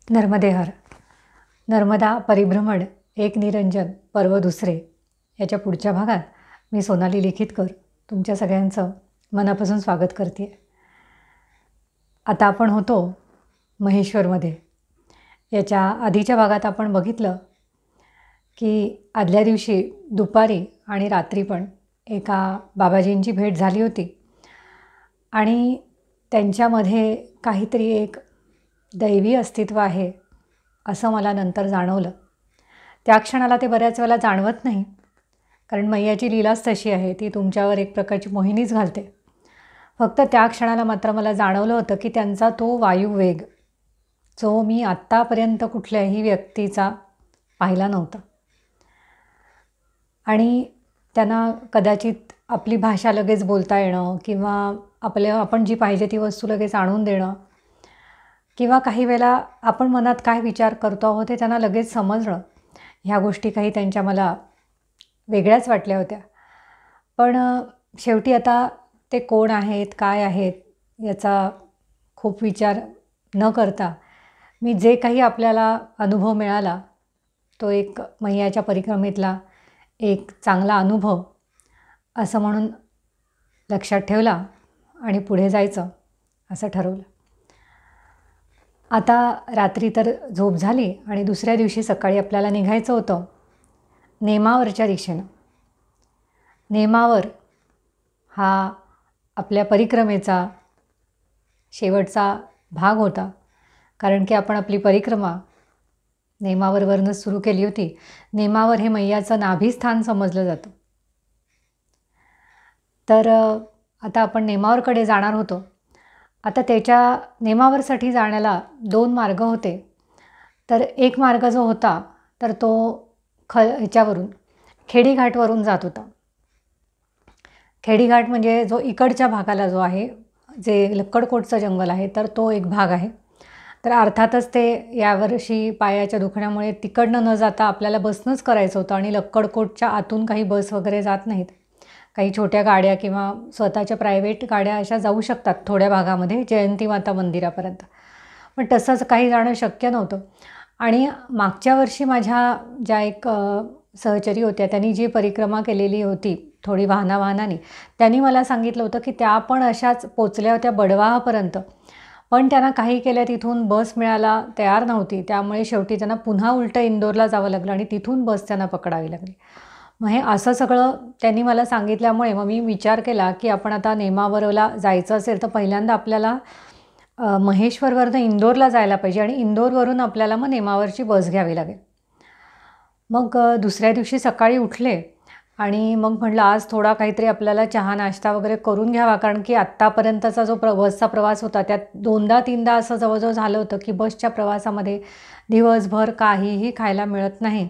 नर्मदे हर. नर्मदा परिभ्रमण एक निरंजन पर्व दुसरे याच्या पुढच्या भागात मी सोनाली लिखितकर तुमच्या सगळ्यांचं मनापासून स्वागत करते. आता आपण होतो महेश्वरमध्ये. याच्या आधीच्या भागात आपण बघितलं की आदल्या दिवशी दुपारी आणि रात्री पण एका बाबाजींची भेट झाली होती आणि त्यांच्यामध्ये काहीतरी एक दैवी अस्तित्व आहे असं मला नंतर जाणवलं. त्या क्षणाला ते बऱ्याच वेळेला जाणवत नाही, कारण मैयाची लीलाच तशी आहे, ती तुमच्यावर एक प्रकारची मोहिनीच घालते. फक्त त्या क्षणाला मात्र मला जाणवलं होतं की त्यांचा तो वायुवेग जो मी आत्तापर्यंत कुठल्याही व्यक्तीचा पाहिला नव्हता. आणि त्यांना कदाचित आपली भाषा लगेच बोलता येणं किंवा आपण जी पाहिजे ती वस्तू लगेच आणून देणं किंवा काही वेळेला आपण मनात काय विचार करतो आहोत ते त्यांना लगेच समजणं, ह्या गोष्टी काही त्यांच्या मला वेगळ्याच वाटल्या होत्या. पण शेवटी आता ते कोण आहेत, काय आहेत याचा खूप विचार न करता मी जे काही आपल्याला अनुभव मिळाला तो एक मैयाच्या परिक्रमेतला एक चांगला अनुभव असं म्हणून लक्षात ठेवला आणि पुढे जायचं असं ठरवलं. आता रात्री तर झोप झाली आणि दुसऱ्या दिवशी सकाळी आपल्याला निघायचं होतं नेमावरच्या दिशेनं. नेमावर हा आपल्या परिक्रमेचा शेवटचा भाग होता, कारण की आपण आपली परिक्रमा नेमावरवरनंच सुरू केली होती. नेमावर हे मैयाचं नाभिस्थान समजलं जातं. तर आता आपण नेमावरकडे जाणार होतो. आता त्याच्या नेमावरसाठी जाण्याला 2 मार्ग होते. तर एक मार्ग जो होता तर तो ह्याच्यावरून खेडीघाटवरून जात होता. खेडीघाट म्हणजे जो इकडच्या भागाला जो आहे, जे लक्कडकोटचं जंगल आहे, तर तो एक भाग आहे. तर अर्थातच ते यावर्षी पायाच्या दुखण्यामुळे तिकडनं न जाता आपल्याला बसनंच करायचं होतं आणि लक्कडकोटच्या आतून काही बस वगैरे जात नाहीत. काही छोट्या गाड्या किंवा स्वतःच्या प्रायव्हेट गाड्या अशा जाऊ शकतात थोड्या भागामध्ये जयंती माता मंदिरापर्यंत, पण तसंच काही जाणं शक्य नव्हतं. आणि मागच्या वर्षी माझ्या ज्या एक सहचरी होत्या त्यांनी जी परिक्रमा केलेली होती थोडी वाहनाने, त्यांनी मला सांगितलं होतं की त्या पण अशाच पोचल्या होत्या बडवाहपर्यंत, पण त्यांना काही केल्या तिथून बस मिळायला तयार नव्हती. त्यामुळे शेवटी त्यांना पुन्हा उलटं इंदोरला जावं लागलं आणि तिथून बस त्यांना पकडावी लागली. मग हे असं सगळं त्यांनी मला सांगितल्यामुळे मग मी विचार केला की आपण आता नेमावरला जायचं असेल तर पहिल्यांदा आपल्याला महेश्वरवरनं इंदोरला जायला पाहिजे आणि इंदोरवरून आपल्याला मग नेमावरची बस घ्यावी लागेल. मग दुसऱ्या दिवशी सकाळी उठले आणि मग म्हटलं आज थोडा काहीतरी आपल्याला चहा नाश्ता वगैरे करून घ्यावा, कारण की आत्तापर्यंतचा जो बसचा प्रवास होता त्यात 2दा-3दा असं जवळजवळ झालं होतं की बसच्या प्रवासामध्ये दिवसभर काहीही खायला मिळत नाही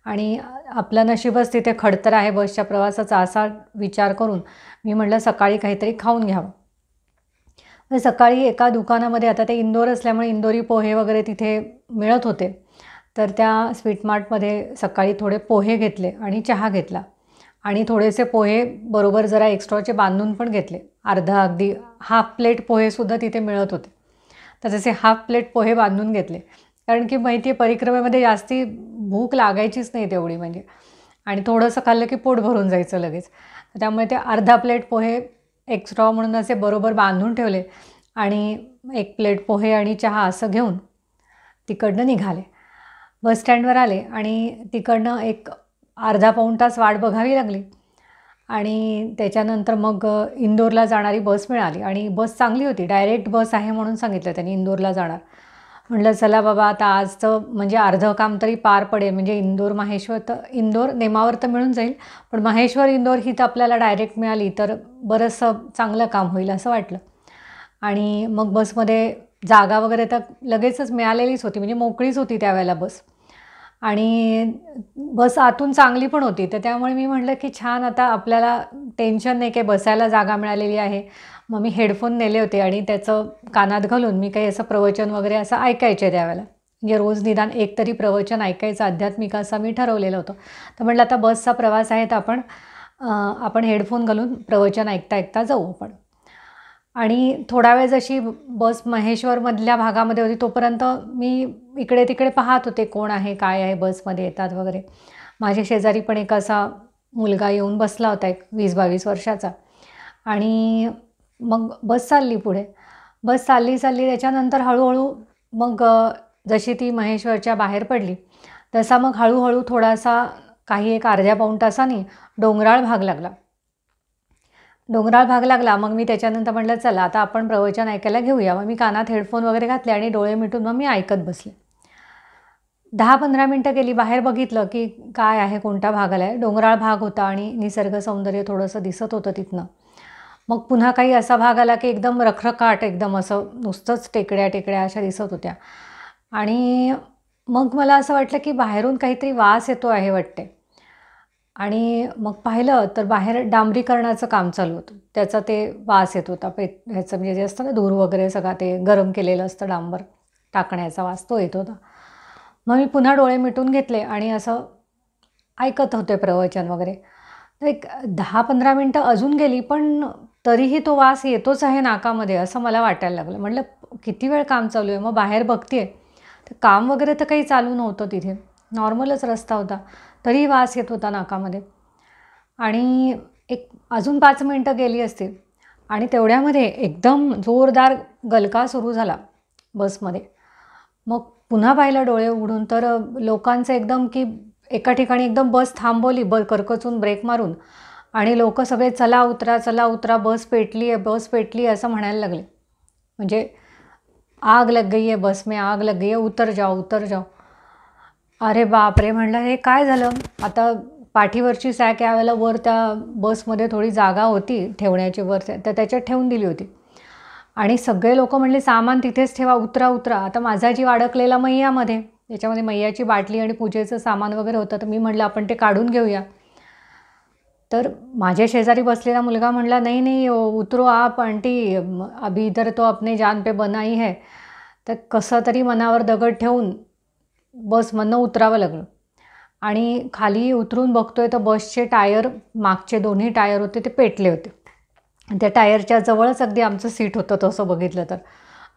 आणि आपलं नशीबच तिथे खडतर आहे बसच्या प्रवासाचा, असा विचार करून मी म्हटलं सकाळी काहीतरी खाऊन घ्यावं. सकाळी एका दुकानामध्ये, आता ते इंदोर असल्यामुळे इंदोरी पोहे वगैरे तिथे मिळत होते, तर त्या स्वीट मार्टमध्ये सकाळी थोडे पोहे घेतले आणि चहा घेतला आणि थोडेसे पोहे बरोबर जरा एक्स्ट्राचे बांधून पण घेतले. अगदी हाफ प्लेट पोहेसुद्धा तिथे मिळत होते, तर तसे हाफ प्लेट पोहे बांधून घेतले, कारण की माहिती आहे परिक्रमेमध्ये जास्ती भूक लागायचीच नाही तेवढी म्हणजे, आणि थोडंसं खाल्लं की पोट भरून जायचं लगेच. त्यामुळे ते अर्धा प्लेट पोहे एक्स्ट्रा म्हणून असे बरोबर बांधून ठेवले आणि 1 प्लेट पोहे आणि चहा असं घेऊन तिकडनं निघाले. बस स्टँडवर आले आणि तिकडनं एक अर्धा-पाऊण तास वाट बघावी लागली आणि त्याच्यानंतर मग इंदोरला जाणारी बस मिळाली आणि बस चांगली होती, डायरेक्ट बस आहे म्हणून सांगितलं त्यांनी इंदोरला जाणार. म्हटलं चला बाबा आता आजचं म्हणजे अर्धं काम तरी पार पडेल, म्हणजे इंदोर माहेश्वर, तर इंदोर नेमावर तर मिळून जाईल, पण माहेश्वर इंदोर ही तर आपल्याला डायरेक्ट मिळाली तर बरंचसं चांगलं काम होईल असं वाटलं. आणि मग बसमध्ये जागा वगैरे तर लगेचच मिळालेलीच होती, म्हणजे मोकळीच होती त्यावेळेला बस, आणि बस आतून चांगली पण होती. तर त्यामुळे मी म्हटलं की छान, आता आपल्याला टेन्शन नाही, काही बसायला जागा मिळालेली आहे. मग मी हेडफोन नेले होते आणि त्याचं कानात घालून मी काही असं प्रवचन वगैरे असं ऐकायचे त्यावेळेला, म्हणजे रोज निदान एक तरी प्रवचन ऐकायचं आध्यात्मिक असं मी ठरवलेलं होतं. तर म्हटलं आता बसचा प्रवास आहे तर आपण हेडफोन घालून प्रवचन ऐकता ऐकता जाऊ आपण. आणि थोडा वेळ जशी बस महेश्वरमधल्या भागामध्ये होती तोपर्यंत मी इकडे तिकडे पाहत होते कोण आहे काय आहे बसमध्ये येतात वगैरे. माझ्या शेजारी पण एक असा मुलगा येऊन बसला होता, एक 20-22 वर्षाचा. आणि मग बस चालली पुढे. बस चालली त्याच्यानंतर हळूहळू मग जशी ती महेश्वरच्या बाहेर पडली तसा मग हळूहळू थोडासा काही एक अर्ध्या पाऊण तासाने डोंगराळ भाग लागला. मग मी त्याच्यानंतर म्हटलं चला आता आपण प्रवचन ऐकायला घेऊया. मग मी कानात हेडफोन वगैरे घातले आणि डोळे मिटून मग मी ऐकत बसले. 10-15 मिनटं गेली. बाहेर बघितलं की काय आहे, कोणता भाग आला आहे. डोंगराळ भाग होता आणि निसर्ग सौंदर्य थोडंसं दिसत होतं तिथनं. मग पुन्हा काही असा भाग आला की एकदम रखरखाट, एकदम असं नुसतंच टेकड्या अशा दिसत होत्या. आणि मग मला असं वाटलं की बाहेरून काहीतरी वास येतो आहे वाटते. आणि मग पाहिलं तर बाहेर डांबरीकरणाचं काम चालू होतं. त्याचा ते वास येत होता. ह्याचं म्हणजे जे असतं ना धूर वगैरे सगळा ते गरम केलेलं असतं डांबर टाकण्याचा वास तो येत होता. मग मी पुन्हा डोळे मिटून घेतले आणि असं ऐकत होते प्रवचन वगैरे. तर एक 10-15 मिनटं अजून गेली पण तरीही तो वास येतोच आहे नाकामध्ये असं मला वाटायला लागलं. म्हटलं किती वेळ काम चालू आहे. मग बाहेर बघते तर काम वगैरे तर काही चालू नव्हतं तिथे, नॉर्मलच रस्ता होता, तरी वास येत होता नाकामध्ये. आणि एक अजून 5 मिनटं गेली असतील आणि तेवढ्यामध्ये एकदम जोरदार गलका सुरू झाला बसमध्ये. मग पुन्हा पाहिलं डोळे उघडून तर लोकांचं एकदम की एका ठिकाणी एकदम बस थांबवली करकचून ब्रेक मारून आणि लोक सगळे चला उतरा, बस पेटली आहे असं म्हणायला लागले. म्हणजे आग लग गई है बस में, आग लग गई है, उतर जाओ. अरे बापरे, म्हणलं हे काय झालं. आता पाठीवरची सॅक यावेळेला वर त्या बसमध्ये थोडी जागा होती ठेवण्याची वर, तर त्याच्यात ठेवून दिली होती. आणि सगळे लोक म्हणले सामान तिथेच ठेवा, उतरा. आता माझा जीव अडकलेला मैयामध्ये, त्याच्यामध्ये मैयाची बाटली आणि पूजेचं सामान वगैरे होतं. तर मी म्हटलं आपण ते काढून घेऊया. तर माझ्या शेजारी बसलेला मुलगा म्हणला नहीं उतरो आप आंटी, अभी इधर तो अपने जान पे बनाई है. तर कसं तरी मनावर दगड ठेवून बसमधनं उतरावं लागलं. आणि खाली उतरून बघतोय तर बसचे टायर, मागचे दोन्ही टायर होते ते पेटले होते. त्या टायरच्या जवळच अगदी आमचं सीट होतं तसं बघितलं तर.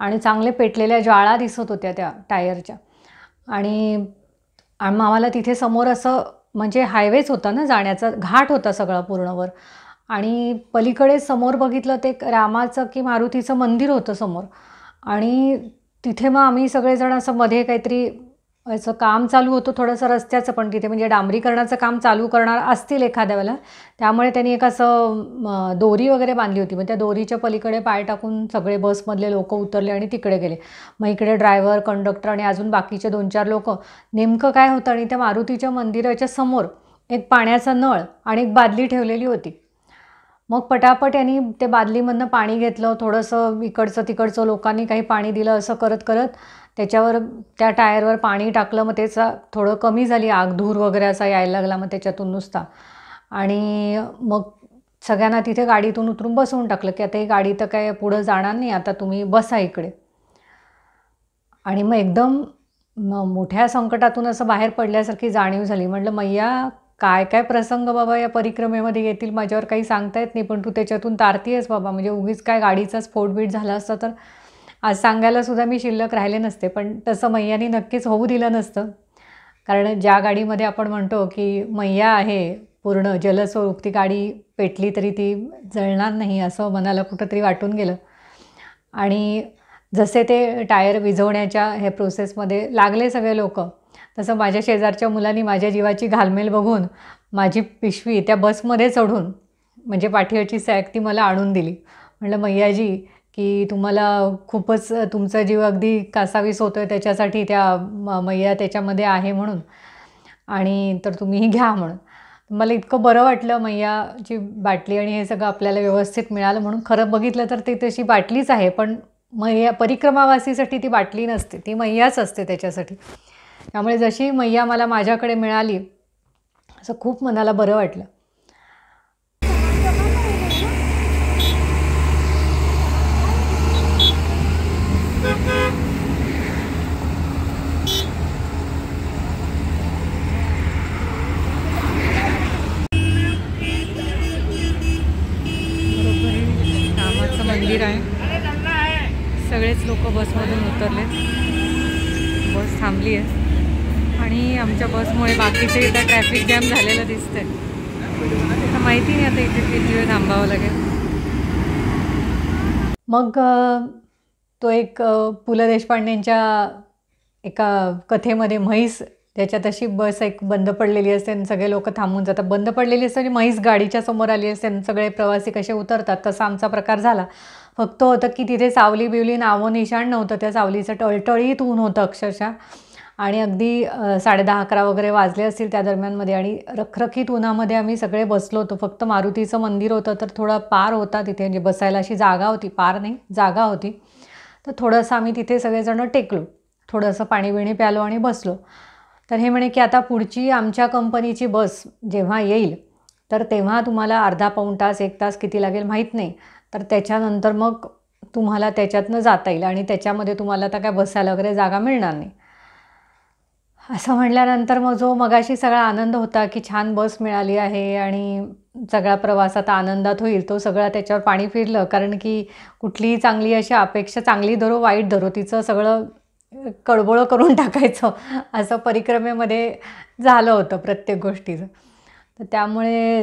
आणि चांगले पेटलेल्या ज्वाळा दिसत होत्या त्या टायरच्या. आणि आम्हाला तिथे समोर असं म्हणजे हायवेच होता ना जाण्याचा, घाट होता सगळा पूर्णवर. आणि पलीकडे समोर बघितलं ते रामाचं की मारुतीचं मंदिर होतं समोर. आणि तिथे मग आम्ही सगळेजण असं मध्ये काहीतरी असं काम चालू होतं थोडंसं रस्त्याचं, पण तिथे म्हणजे डांबरीकरणाचं काम चालू करणार असतील एखाद्या वेळेला, त्यामुळे त्यांनी एक असं दोरी वगैरे बांधली होती. मग त्या दोरीच्या पलीकडे पाय टाकून सगळे बसमधले लोक उतरले आणि तिकडे गेले. मग इकडे ड्रायव्हर, कंडक्टर आणि अजून बाकीचे 2-4 लोक. नेमकं काय होतं, आणि त्या मारुतीच्या मंदिराच्या समोर एक पाण्याचा नळ आणि एक बादली ठेवलेली होती. मग पटापट यांनी ते बादलीमधनं पाणी घेतलं, थोडंसं इकडचं तिकडचं लोकांनी काही पाणी दिलं, असं करत त्याच्यावर त्या टायरवर पाणी टाकलं. मग त्याचा थोडं कमी झाली आग, धूर वगैरे असा यायला लागला मग त्याच्यातून नुसता. आणि मग सगळ्यांना तिथे गाडीतून उतरून बसवून टाकलं की आता ही गाडी तर काय पुढं जाणार नाही, आता तुम्ही बसा इकडे. आणि मग एकदम मोठ्या संकटातून असं बाहेर पडल्यासारखी जाणीव झाली. म्हटलं मैया काय काय प्रसंग बाबा या परिक्रमेमध्ये येतील, माझ्यावर काही सांगता येत नाही, पण तू त्याच्यातून तारतीयस बाबा. म्हणजे उगीच काय गाडीचा स्फोटबीट झाला असता तर आज सांगायला सुद्धा मी शिल्लक राहिले नसते. पण तसं मैयानी नक्कीच होऊ दिलं नसतं. कारण ज्या गाडीमध्ये आपण म्हणतो की मैया आहे पूर्ण जलस्वरूप, ती गाडी पेटली तरी ती जळणार नाही असं मनाला कुठंतरी वाटून गेलं. आणि जसे ते टायर विझवण्याच्या हे प्रोसेसमध्ये लागले सगळे लोक, तसं माझ्या शेजारच्या मुलांनी माझ्या जीवाची घालमेल बघून माझी पिशवी त्या बसमध्ये चढून म्हणजे पाठीवरची सॅक ती मला आणून दिली. म्हटलं मैयाजी की तुम्हाला खूपच तुमचा जीव अगदी कासावीस होतो आहे त्याच्यासाठी त्या मैया त्याच्यामध्ये आहे म्हणून, आणि तर तुम्हीही घ्या म्हणून. मला इतकं बरं वाटलं मैयाची बाटली आणि हे सगळं आपल्याला व्यवस्थित मिळालं म्हणून. खरं बघितलं तर ते तशी बाटलीच आहे, पण मैया परिक्रमावासीसाठी ती बाटली नसते, ती मैयाच असते त्याच्यासाठी. त्यामुळे जशी मैया मला माझ्याकडे मिळाली असं खूप मनाला बरं वाटलं. बरोबर कामाचं मंदिर आहे. सगळेच लोक बसमधून उतरले. बस थांबली आहे आणि आमच्या बसमुळे बाकीचे इथं ट्रॅफिक जॅम झालेलं दिसतंय. आता माहिती नाही आता इथे किती वेळ थांबावं लागेल. मग तो एक पु ल देशपांडेंच्या एका कथेमध्ये म्हैस, त्याच्यात अशी बस एक बंद पडलेली असते आणि सगळे लोक थांबून जातात. बंद पडलेली असते म्हणजे म्हैस गाडीच्या समोर आली असते आणि सगळे प्रवासी कसे उतरतात, तसा आमचा प्रकार झाला. फक्त होतं की तिथे सावली बिवली नावं निशाण नव्हतं. त्या सावलीचं टळटळीत ऊन होतं अक्षरशः. आणि अगदी 10:30-11 वगैरे वाजले असतील त्या दरम्यानमध्ये. आणि रखरखीत उन्हामध्ये आम्ही सगळे बसलो होतो. फक्त मारुतीचं मंदिर होतं तर थोडा पार होता तिथे, म्हणजे बसायला अशी जागा होती, पार नाही जागा होती. तर थोडंसं आम्ही तिथे सगळेजणं टेकलो, थोडंसं पाणी बिणी प्यालो आणि बसलो. तर हे म्हणे की आता पुढची आमच्या कंपनीची बस जेव्हा येईल तर तेव्हा तुम्हाला अर्धा पाऊण तास 1 तास किती लागेल माहीत नाही, तर त्याच्यानंतर मग तुम्हाला त्याच्यातनं जाता येईल आणि त्याच्यामध्ये तुम्हाला आता काय बसायला वगैरे जागा मिळणार नाही. असं म्हटल्यानंतर मग जो मगाशी सगळा आनंद होता की छान बस मिळाली आहे आणि सगळा प्रवास आता आनंदात होईल, तो सगळा त्याच्यावर पाणी फिरलं. कारण की कुठलीही चांगली अशी अपेक्षा, चांगली धरो वाईट धरो, तिचं सगळं कडबोळं करून टाकायचं असं परिक्रमेमध्ये झालं होतं प्रत्येक गोष्टीचं. तर त्यामुळे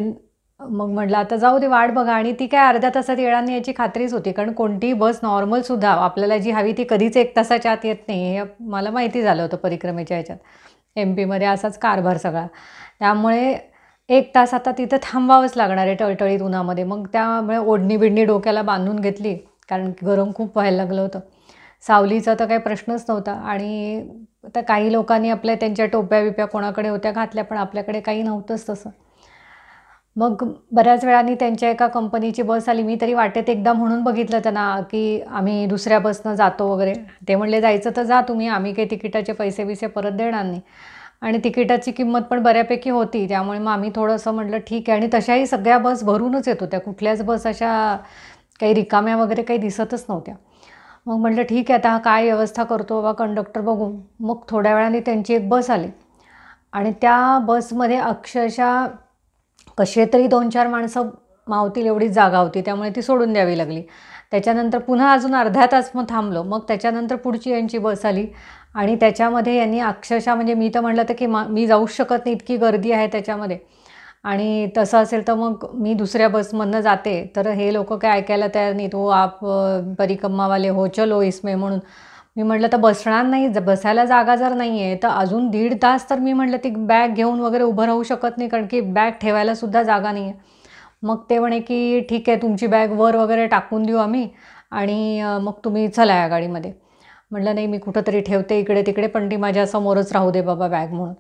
मग म्हटलं आता जाऊ दे, वाट बघा. आणि ती काय अर्ध्या तासात येणार नाही याची खात्रीच होती, कारण कोणतीही बस नॉर्मलसुद्धा आपल्याला जी हवी ती कधीच 1 तासाच्या आत येत नाही, हे मला माहिती झालं होतं परिक्रमेच्या ह्याच्यात. MP मध्ये असाच कारभार सगळा. त्यामुळे 1 तास आता तिथं थांबावंच लागणार आहे टळटळीत उन्हामध्ये. मग त्यामुळे ओढणी बिडणी डोक्याला बांधून घेतली, कारण गरम खूप व्हायला लागलं होतं. सावलीचा तर काही प्रश्नच नव्हता. आणि आता काही लोकांनी आपल्या त्यांच्या टोप्या बिप्या कोणाकडे होत्या घातल्या, पण आपल्याकडे काही नव्हतंच तसं. मग बऱ्याच वेळाने त्यांच्या एका कंपनीची बस आली. मी तरी वाटेत एकदा म्हणून बघितलं त्यांना की आम्ही दुसऱ्या बसनं जातो वगैरे. ते म्हणले जायचं तर जा तुम्ही, आम्ही काही तिकिटाचे पैसे बिसे परत देणार नाही. आणि तिकिटाची किंमत पण बऱ्यापैकी होती, त्यामुळे मग आम्ही थोडंसं म्हटलं ठीक आहे. आणि तशाही सगळ्या बस भरूनच येत होत्या, कुठल्याच बस अशा काही रिकाम्या वगैरे काही दिसतच नव्हत्या. मग म्हटलं ठीक आहे, आता काय व्यवस्था करतो बाबा कंडक्टर बघू. मग थोड्या वेळाने त्यांची एक बस आली आणि त्या बसमध्ये अक्षरशः कसे तरी 2-4 माणसं मावतील एवढीच जागा होती, त्यामुळे ती सोडून द्यावी लागली. त्याच्यानंतर पुन्हा अजून अर्ध्या तास मग थांबलो. मग त्याच्यानंतर पुढची यांची बस आली आणि त्याच्यामध्ये यांनी अक्षरशः, म्हणजे मी तर म्हटलं तर की मी जाऊच शकत नाही, इतकी गर्दी आहे त्याच्यामध्ये. आणि तसं असेल तर मग मी दुसऱ्या बसमधनं जाते. तर हे लोक काय ऐकायला तयार नाहीत. "हो आप परिक्रमा हो चलो इसमें" म्हणून. मी म्हटलं तर बसणार नाही, बसायला जागा जर नाही आहे तर अजून 1.5 तास तर मी म्हटलं ती बॅग घेऊन वगैरे उभं राहू शकत नाही, कारण की बॅग ठेवायलासुद्धा जागा नाही आहे. मग ते म्हणे की ठीक आहे, तुमची बॅग वर वगैरे टाकून देऊ आम्ही आणि मग तुम्ही चला या गाडीमध्ये. म्हटलं नाही, मी कुठंतरी ठेवते इकडे तिकडे, पण ती माझ्या समोरच राहू दे बाबा बॅग म्हणून.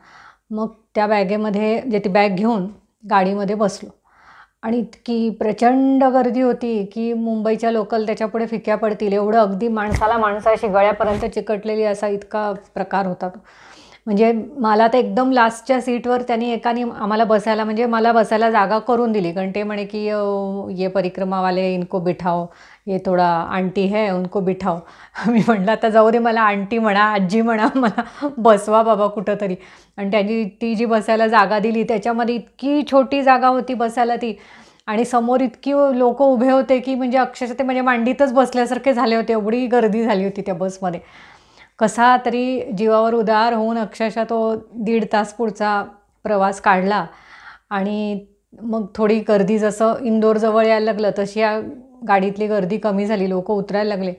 मग त्या बॅगेमध्ये जे ती बॅग घेऊन गाडीमध्ये बसलो. आणि इतकी प्रचंड गर्दी होती की मुंबईच्या लोकल त्याच्यापुढे फिक्या पडतील एवढं, अगदी माणसाला माणसाशी गळ्यापर्यंत चिकटलेली असा इतका प्रकार होता तो. म्हणजे मला तर एकदम लास्टच्या सीटवर त्यांनी एकाने आम्हाला बसायला, म्हणजे मला बसायला जागा करून दिली, कारण ते म्हणे की ये परिक्रमा वाले इनको बिठाओ, ये थोडा आंटी है उनको बिठाओ. मी म्हटलं आता जाऊ दे, मला आंटी म्हणा आजी म्हणा, मला बसवा बाबा कुठं तरी. आणि त्यांनी ती जी बसायला जागा दिली त्याच्यामध्ये इतकी छोटी जागा होती बसायला ती, आणि समोर इतकी लोक उभे होते की म्हणजे अक्षरशः ते म्हणजे मांडीतच बसल्यासारखे झाले होते, एवढी गर्दी झाली होती त्या बसमध्ये. कसा तरी जीवावर उदार होऊन अक्षरशः तो 1.5 तास पुढचा प्रवास काढला. आणि मग थोडी गर्दी जसं इंदोरजवळ यायला लागलं तशी या गाडीतली गर्दी कमी झाली, लोक उतरायला लागले.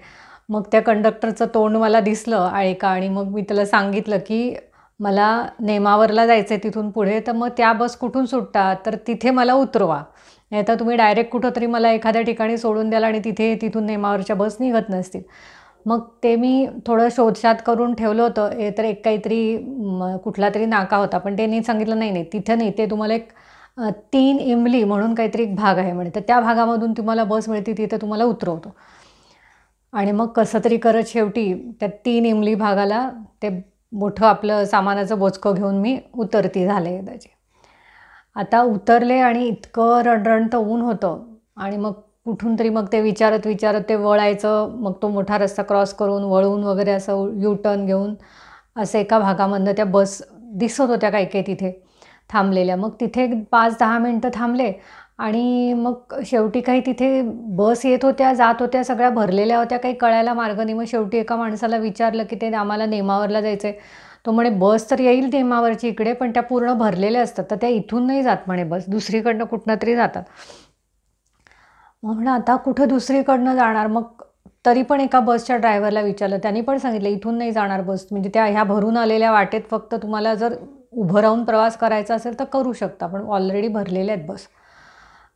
मग त्या कंडक्टरचं तोंड मला दिसलं आणि मग मी त्याला सांगितलं की मला नेमावरला जायचं आहे तिथून पुढे, तर मग त्या बस कुठून सुटतात तर तिथे मला उतरवा, नाही तर तुम्ही डायरेक्ट कुठंतरी मला एखाद्या ठिकाणी सोडून द्याल आणि तिथून नेमावरच्या बस निघत नसतील. मग ते मी थोडं शोधशात करून ठेवलं होतं. हे तर एक काहीतरी कुठला तरी नाका होता, पण त्यांनी सांगितलं नाही तिथे नाही, ते तुम्हाला एक 3 इमली म्हणून काहीतरी एक भाग आहे म्हणे, तर त्या भागामधून तुम्हाला बस मिळते, तिथे तुम्हाला उतरवतो. आणि मग कसं तरी करत शेवटी त्या 3 इमली भागाला ते मोठं आपलं सामानाचं बोचकं घेऊन मी उतरती झाले त्याचे. आता उतरले आणि इतकं रणरणतं ऊन होतं. आणि मग कुठून तरी मग ते विचारत ते वळायचं. मग तो मोठा रस्ता क्रॉस करून वळून वगैरे असं U-टर्न घेऊन असं एका भागामधनं त्या बस दिसत होत्या काही काही तिथे थांबलेल्या. मग तिथे 5-10 मिनटं थांबले आणि मग शेवटी काही तिथे बस येत होत्या, जात होत्या, सगळ्या भरलेल्या होत्या, काही कळायला मार्ग नाही. मग शेवटी एका माणसाला विचारलं की ते आम्हाला नेमावरला जायचं आहे. तो म्हणे बस तर येईल नेमावरची इकडे, पण त्या पूर्ण भरलेल्या असतात, तर त्या इथून नाही जात म्हणे बस, दुसरीकडनं कुठनं तरी जातात. मग म्हणलं आता कुठं दुसरीकडनं जाणार? मग तरी पण एका बसच्या ड्रायव्हरला विचारलं, त्यांनी पण सांगितलं इथून नाही जाणार बस, म्हणजे त्या ह्या भरून आलेल्या वाटेत फक्त तुम्हाला जर उभं राहून प्रवास करायचा असेल तर करू शकता, पण ऑलरेडी भरलेल्या आहेत बस.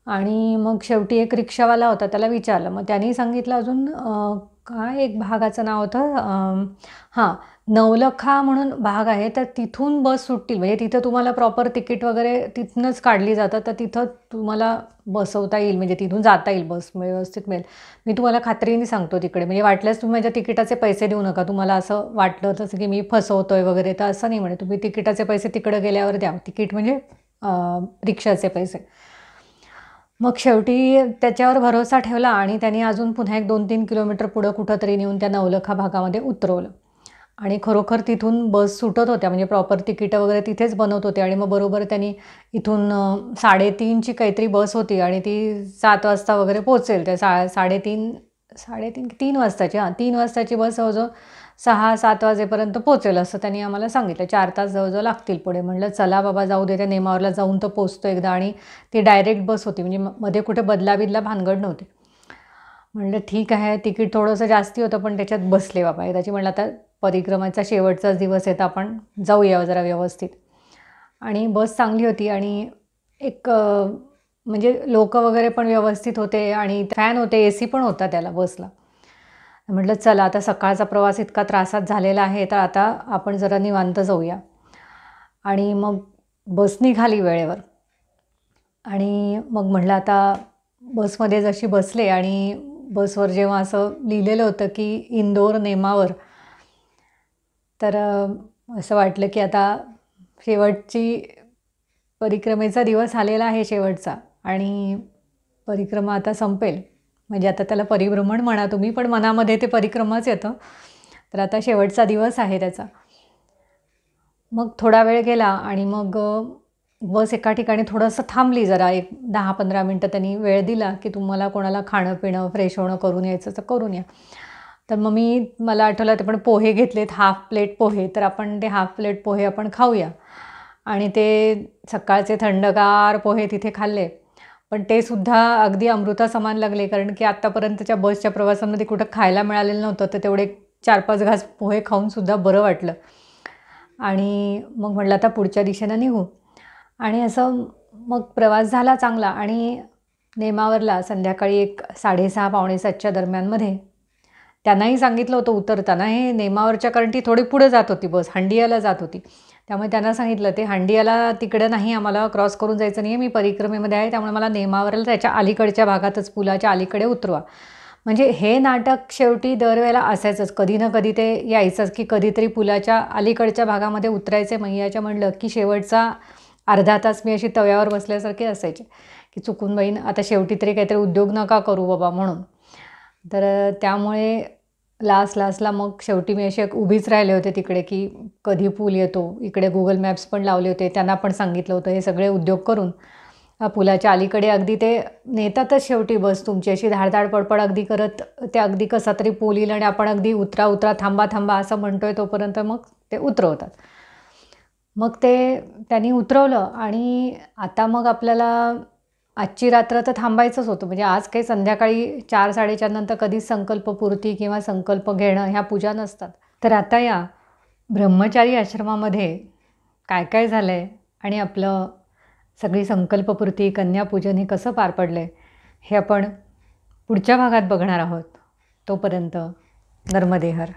आणि मग शेवटी एक रिक्षावाला होता, त्याला विचारलं. मग त्यांनी सांगितलं अजून काय एक भागाचं नाव होतं, हां, नवलखा म्हणून भाग आहे, तर तिथून बस सुटतील, म्हणजे तिथं तुम्हाला प्रॉपर तिकीट वगैरे तिथूनच काढली जातं, तर तिथं तुम्हाला बसवता येईल, म्हणजे तिथून जाता येईल, बस व्यवस्थित मिळेल. मी तुम्हाला खात्रीने सांगतो तिकडे, म्हणजे वाटल्यास तुम्ही माझ्या तिकिटाचे पैसे देऊ नका. तुम्हाला असं वाटलं तसं की मी फसवतोय वगैरे, तर असं नाही म्हणे. तुम्ही तिकिटाचे पैसे तिकडं गेल्यावर द्या. तिकीट म्हणजे रिक्षाचे पैसे. मग शेवटी त्याच्यावर भरोसा ठेवला आणि त्यांनी अजून पुन्हा एक 2-3 किलोमीटर पुढं कुठंतरी नेऊन त्या नवलखा भागामध्ये उतरवलं. आणि खरोखर तिथून बस सुटत होत्या, म्हणजे प्रॉपर तिकीटं वगैरे तिथेच बनवत होते. आणि मग बरोबर त्यांनी इथून 3:30ची काहीतरी बस होती आणि ती 7 वाजता वगैरे पोहोचेल. त्या 3 वाजताची, 3 वाजताची बस जवळजवळ 6-7 वाजेपर्यंत पोहोचेल असं त्यांनी आम्हाला सांगितलं. 4 तास जवळजवळ लागतील पुढे. म्हटलं चला बाबा जाऊ दे, त्या नेमावरला जाऊन तर पोहोचतो एकदा. आणि ती डायरेक्ट बस होती, म्हणजे मध्ये कुठे बदला भानगड नव्हती. म्हणलं ठीक आहे, तिकीट थोडंसं जास्ती होतं पण त्याच्यात बसले बाबा एकदाची. म्हणलं आता परिक्रमाचा शेवटचाच दिवस आहे तर आपण जाऊया जरा व्यवस्थित. आणि बस चांगली होती आणि एक म्हणजे लोक वगैरे पण व्यवस्थित होते आणि फॅन होते, AC पण होता त्याला बसला. म्हटलं चला आता सकाळचा प्रवास इतका त्रासात झालेला आहे, तर आता आपण जरा निवांत जाऊया. आणि मग बस निघाली वेळेवर. आणि मग म्हटलं आता बसमध्ये जशी बसले आणि बसवर जेव्हा असं लिहिलेलं होतं की इंदोर नेमावर, तर असं वाटलं की आता शेवटची परिक्रमेचा दिवस आलेला आहे शेवटचा आणि परिक्रमा आता संपेल. म्हणजे आता त्याला परिभ्रमण म्हणा तुम्ही, पण मनामध्ये ते परिक्रमाच येतं. तर आता शेवटचा दिवस आहे त्याचा. मग थोडा वेळ गेला आणि मग बस एका ठिकाणी थोडंसं थांबली जरा, एक 10-15 मिनटं त्यांनी वेळ दिला की तुम्हाला कोणाला खाणं पिणं फ्रेश होणं करून यायचं तर करून या. तर मग मला आठवलं ते पण पोहे घेतलेत, हाफ प्लेट पोहे. तर आपण ते हाफ प्लेट पोहे आपण खाऊया. आणि ते सकाळचे थंडगार पोहे तिथे खाल्ले. पण ते सुद्धा अगदी अमृतासमान लागले, कारण की आत्तापर्यंतच्या बसच्या प्रवासामध्ये कुठं खायला मिळालेलं नव्हतं. तर तेवढे 4-5 घास पोहे खाऊनसुद्धा बरं वाटलं. आणि मग म्हटलं आता पुढच्या दिशेनं निघू. आणि असं मग प्रवास झाला चांगला. आणि नेमावरला संध्याकाळी एक 6:30-6:45च्या दरम्यानमध्ये त्यांनाही सांगितलं होतं उतरताना, हे नेमावरच्या, कारण ती थोडी पुढे जात होती बस, हंडियाला जात होती. त्यामुळे त्यांना सांगितलं ते हंडियाला तिकडं नाही, आम्हाला क्रॉस करून जायचं नाही आहे, मी परिक्रमेमध्ये आहे, त्यामुळे मला नेमावरला त्याच्या अलीकडच्या भागातच पुलाच्या अलीकडे उतरवा. म्हणजे हे नाटक शेवटी दरवेळेला असायचंच, कधी ना कधी ते यायचंच की कधीतरी पुलाच्या अलीकडच्या भागामध्ये उतरायचे मैयाच्या म्हणलं की शेवटचा अर्धा तास मी अशी तव्यावर बसल्यासारखी असायचे की चुकून बाईन आता शेवटी तरी काहीतरी उद्योग नका करू बाबा म्हणून. तर त्यामुळे लास्टला मग शेवटी मी अशी उभीच राहिले होते तिकडे की कधी पूल येतो. इकडे गुगल मॅप्स पण लावले होते, त्यांना पण सांगितलं होतं हे सगळे उद्योग करून पुलाच्या अलीकडे अगदी ते नेतातच शेवटी बस तुमची अशी धाडधाड पडपड अगदी करत. ते अगदी कसा तरी पूल येईल आणि आपण अगदी उतरा थांबा असं म्हणतोय तोपर्यंत मग ते उतरवतात. मग ते त्यांनी उतरवलं आणि आता मग आपल्याला आजची रात्र तर थांबायचंच होतं. म्हणजे आज काही संध्याकाळी 4-4:30 नंतर कधीच संकल्पपूर्ती किंवा संकल्प घेणं ह्या पूजा नसतात. तर आता या ब्रह्मचारी आश्रमामध्ये काय काय झालं आहे आणि आपलं सगळी संकल्पपूर्ती, कन्यापूजन हे कसं पार पडलं आहे हे आपण पुढच्या भागात बघणार आहोत. तोपर्यंत नर्मदे हर.